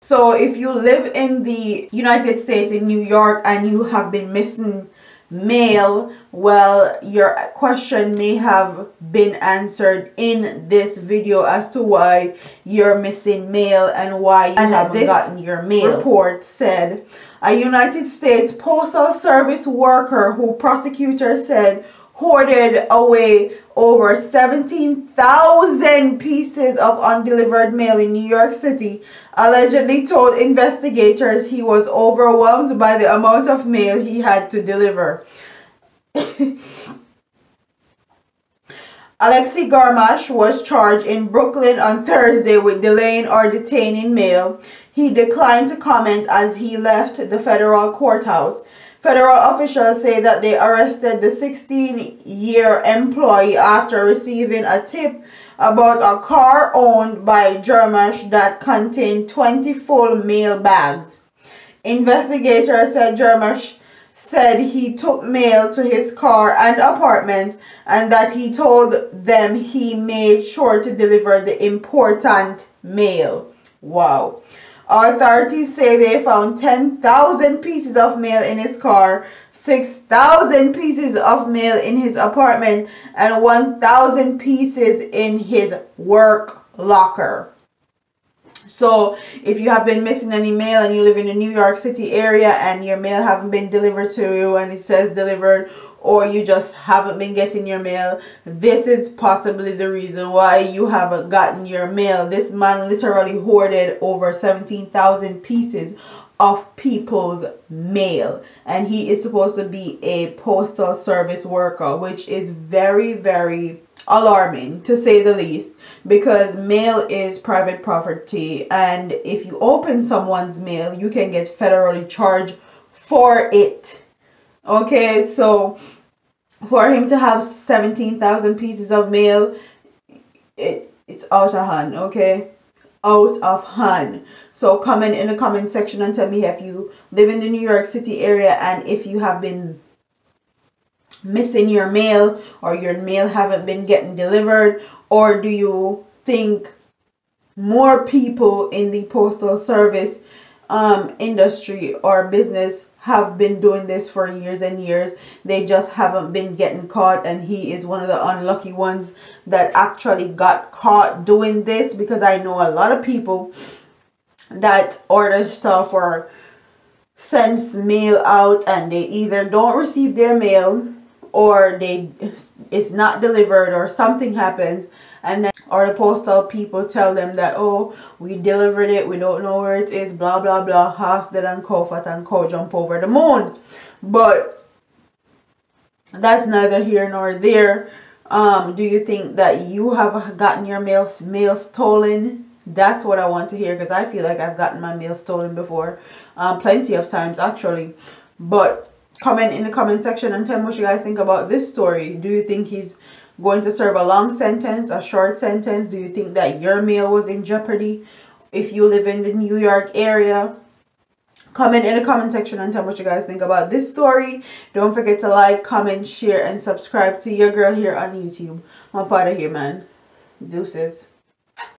So if you live in the United States, in New York, and you have been missing mail, well, your question may have been answered in this video as to why you're missing mail and why you haven't gotten your mail. Report said a United States Postal Service worker who prosecutors said hoarded away over 17,000 pieces of undelivered mail in New York City allegedly told investigators he was overwhelmed by the amount of mail he had to deliver. Alexei Garmash was charged in Brooklyn on Thursday with delaying or detaining mail. He declined to comment as he left the federal courthouse. Federal officials say that they arrested the 16-year employee after receiving a tip about a car owned by Jarmusch that contained 20 full mail bags. Investigators said Jarmusch said he took mail to his car and apartment and that he told them he made sure to deliver the important mail. Wow. Authorities say they found 10,000 pieces of mail in his car, 6,000 pieces of mail in his apartment, and 1,000 pieces in his work locker. So if you have been missing any mail and you live in the New York City area and your mail haven't been delivered to you and it says delivered, or you just haven't been getting your mail, this is possibly the reason why you haven't gotten your mail. This man literally hoarded over 17,000 pieces of people's mail, and he is supposed to be a postal service worker, which is very, very alarming to say the least, because mail is private property, and if you open someone's mail you can get federally charged for it. Okay, so for him to have 17,000 pieces of mail, it's out of hand. Okay, out of hand. So comment in the comment section and tell me if you live in the New York City area and if you have been missing your mail, or your mail haven't been getting delivered, or do you think more people in the postal service industry or business have been doing this for years and years? They just haven't been getting caught, and he is one of the unlucky ones that actually got caught doing this, because I know a lot of people that order stuff or sends mail out and they either don't receive their mail, or it's not delivered, or something happens, and then or the postal people tell them that, oh, we delivered it, we don't know where it is, blah blah blah, horse dead and cow fat and cow jump over the moon. But that's neither here nor there. Do you think that you have gotten your mail stolen? That's what I want to hear, because I feel like I've gotten my mail stolen before, plenty of times actually. But comment in the comment section and tell me what you guys think about this story. Do you think he's going to serve a long sentence, a short sentence? Do you think that your mail was in jeopardy if you live in the New York area? Comment in the comment section and tell me what you guys think about this story. Don't forget to like, comment, share, and subscribe to your girl here on YouTube. I'm out of here, man. Deuces.